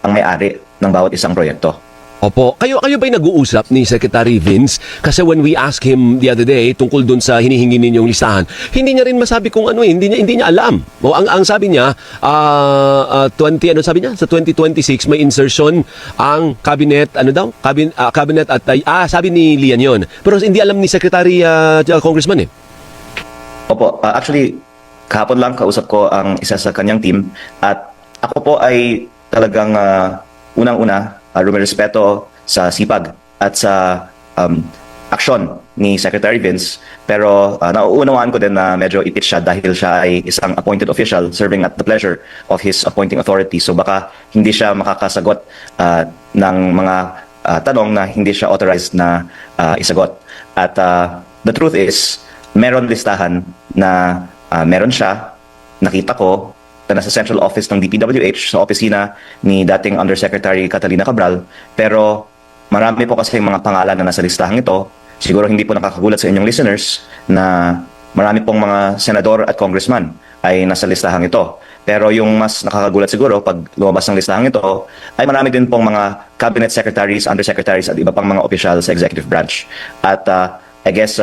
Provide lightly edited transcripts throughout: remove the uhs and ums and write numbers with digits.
ang may-ari ng bawat isang proyekto. Opo. Kayo ba'y nag-uusap ni Secretary Vince? Kasi when we asked him the other day tungkol dun sa hinihingi ninyong listahan, hindi niya rin masabi kung ano hindi niya alam. O ang sabi niya, 20 ano sabi niya? Sa 2026 may insertion ang cabinet, ano daw? Cabinet at sabi ni Lian yon. Pero hindi alam ni Secretary Congressman eh. Opo, actually kahapon lang kausap ko ang isa sa kanyang team at ako po ay talagang unang-una rumirespeto sa sipag at sa aksyon ni Secretary Vince, pero nauunawaan ko din na medyo ipit siya dahil siya ay isang appointed official serving at the pleasure of his appointing authority. So baka hindi siya makakasagot ng mga tanong na hindi siya authorized na isagot. At the truth is, meron listahan na meron siya, nakita ko, na nasa central office ng DPWH, sa opisina ni dating Undersecretary Catalina Cabral, pero marami po kasi mga pangalan na nasa listahang ito. Siguro hindi po nakakagulat sa inyong listeners na marami pong mga senador at congressman ay nasa listahang ito. Pero yung mas nakakagulat siguro pag lumabas ng listahang ito ay marami din pong mga cabinet secretaries, undersecretaries at iba pang mga opisyal sa executive branch. At I guess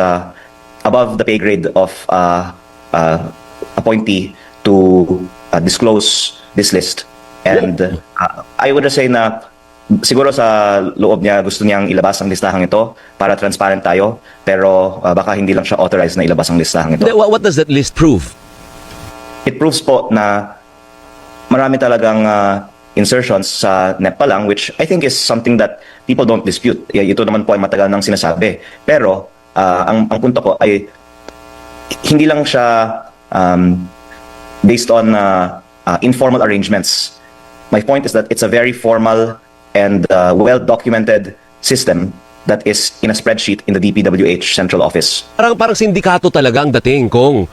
above the pay grade of appointee to disclose this list. And I would just say na siguro sa loob niya gusto niyang ilabas ang listahang ito para transparent tayo, pero baka hindi lang siya authorized na ilabas ang listahang ito. What does that list prove? It proves po na marami talagang insertions sa NEP pa lang, which I think is something that people don't dispute. Ito naman po ay matagal nang sinasabi. Pero ang punto ko ay hindi lang siya based on informal arrangements. My point is that it's a very formal and well-documented system that is in a spreadsheet in the DPWH central office. Parang sindikato talaga ang dating kung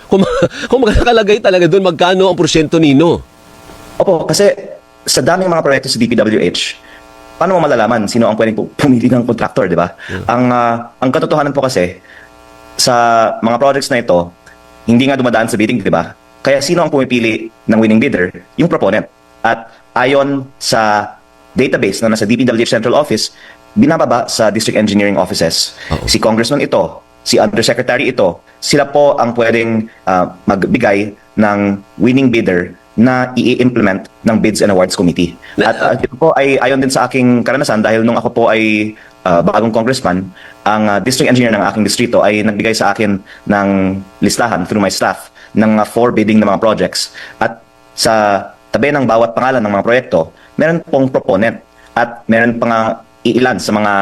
magkakalagay talaga doon magkano ang porsyento nino. Opo, kasi sa daming mga proyekto sa DPWH, paano mo malalaman sino ang pwedeng pumili ng contractor, di ba? Ang katotohanan po kasi sa mga projects na ito, hindi nga dumadaan sa bidding, di ba? Kaya sino ang pumipili ng winning bidder? Yung proponent. At ayon sa database na nasa DPWH Central Office, binababa sa district engineering offices. Si congressman ito, si undersecretary ito, sila po ang pwedeng magbigay ng winning bidder na i-implement ng Bids and Awards Committee. At ito po ay ayon din sa aking karanasan dahil nung ako po ay bagong congressman, ang district engineer ng aking distrito ay nagbigay sa akin ng listahan through my staff ng 4 bidding na mga projects. At sa tabi ng bawat pangalan ng mga proyekto, meron pong proponent at meron pang iilan sa mga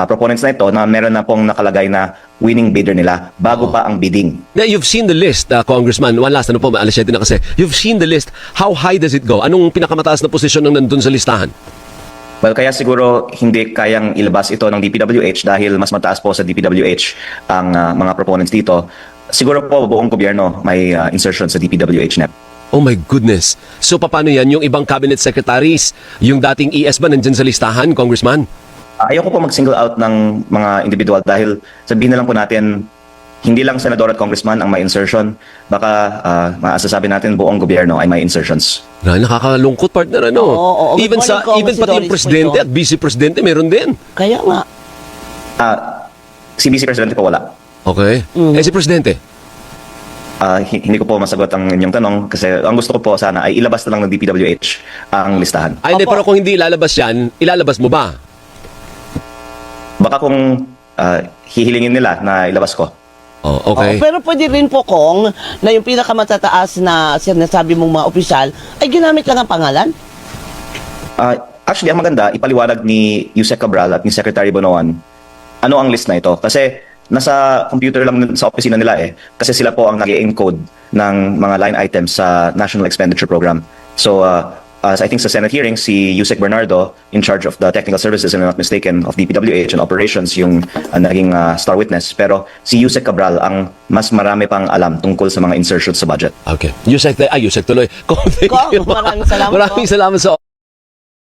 proponents na ito na meron na pong nakalagay na winning bidder nila bago pa ang bidding. Now, you've seen the list, Congressman. One last, po, alas 7 na kasi. You've seen the list. How high does it go? Anong pinakamataas na posisyon ng nandun sa listahan? Well, kaya siguro hindi kayang ilabas ito ng DPWH dahil mas mataas po sa DPWH ang mga proponents dito. Siguro po buong gobyerno may insertion sa DPWH NEP. Oh my goodness. So paano yan? Yung ibang cabinet secretaries, yung dating ES ba nandyan sa listahan, Congressman? Ayoko po mag-single out ng mga individual dahil sabihin na lang po natin, hindi lang senador at congressman ang may insertion. Baka maasasabi natin buong gobyerno ay may insertions. Nakakalungkot, partner, ano? Oo, even pati yung presidente at vice-presidente meron din. Kaya nga. Si Vice Presidente po wala. Okay. Eh si presidente? Hindi ko po masagot ang inyong tanong kasi ang gusto ko po sana ay ilabas na lang ng DPWH ang listahan. Ay, hindi, pero kung hindi ilalabas yan, ilalabas mo ba? Baka kung hihilingin nila na ilabas ko. Oh, okay. Pero pwede rin po kung na yung pinakamatataas na sinasabi mong mga opisyal ay ginamit lang ang pangalan? Actually, ang maganda, ipaliwanag ni Yusek Cabral at ni Secretary Bonoan ano ang list na ito. Kasi nasa computer lang sa opisina nila kasi sila po ang nag-encode ng mga line items sa National Expenditure Program. So, I think sa Senate hearing, si Yusek Bernardo, in charge of the technical services, if I'm not mistaken, of DPWH and operations, yung naging star witness. Pero si Yusek Cabral ang mas marami pang alam tungkol sa mga insertions sa budget. Okay. Yusek tuloy. Maraming salamat. Maraming salamat sa